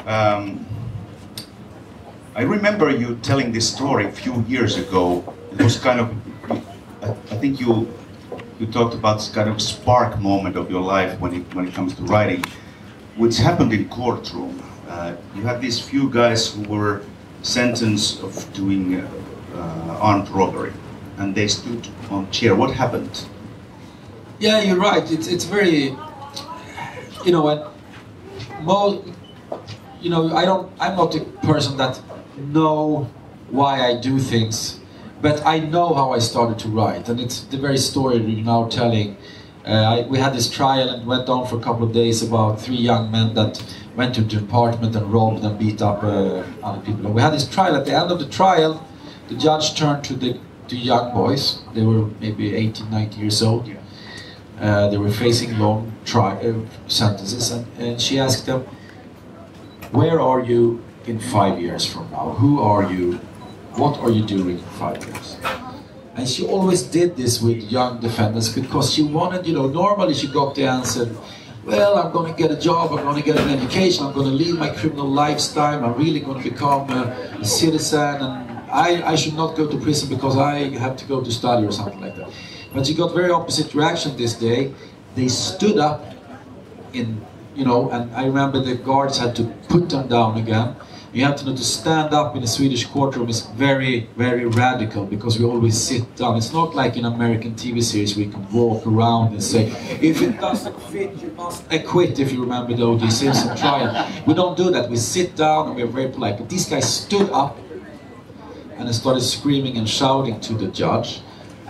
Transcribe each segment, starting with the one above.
Um, I remember you telling this story a few years ago. It was kind of, I think you talked about this kind of spark moment of your life when it comes to writing, which happened in courtroom. You had these few guys who were sentenced of doing armed robbery, and they stood on chair. What happened? Yeah, you're right. It's very, you know, I'm not a person that know why I do things, but I know how I started to write, and it's the very story you're now telling. We had this trial and went on for a couple of days about 3 young men that went to the apartment and robbed and beat up other people. And we had this trial. At the end of the trial, the judge turned to the young boys. They were maybe 18, 19 years old. They were facing long sentences, and she asked them, "Where are you in 5 years from now? Who are you? What are you doing in 5 years?" And she always did this with young defendants because she wanted, normally she got the answer, "Well, I'm going to get a job, I'm going to get an education, I'm going to leave my criminal lifestyle, I'm really going to become a citizen, and I should not go to prison because I have to go to study," or something like that. But she got very opposite reaction this day. They stood up and I remember the guards had to put them down again. You have to know to stand up in a Swedish courtroom is very, very radical because we always sit down. It's not like in American TV series where you can walk around and say, "If it doesn't fit, you must acquit," if you remember the O.J. Simpson trial. We don't do that. We sit down and we're very polite. But these guys stood up and they started screaming and shouting to the judge.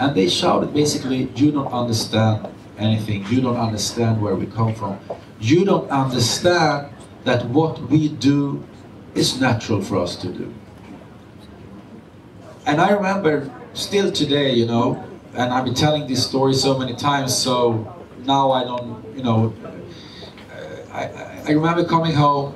And they shouted basically, "You don't understand anything. You don't understand where we come from. You don't understand that what we do is natural for us to do." And I remember still today, and I've been telling this story so many times, so now I don't, I remember coming home,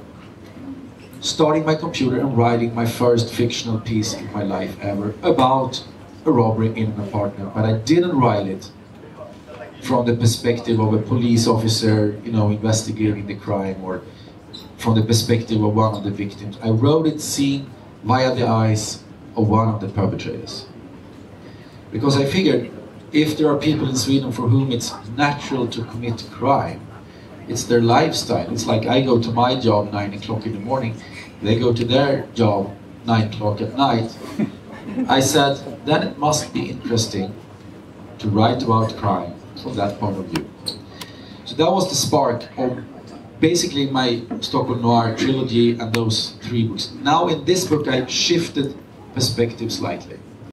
starting my computer and writing my first fictional piece in my life ever about a robbery in an apartment, but I didn't write it from the perspective of a police officer, investigating the crime, or from the perspective of one of the victims. I wrote it seen via the eyes of one of the perpetrators. Because I figured, if there are people in Sweden for whom it's natural to commit crime, it's their lifestyle. It's like I go to my job 9 o'clock in the morning, they go to their job 9 o'clock at night. I said, then it must be interesting to write about crime from that point of view. So that was the spark of basically my Stockholm Noir trilogy and those 3 books. Now in this book I shifted perspective slightly.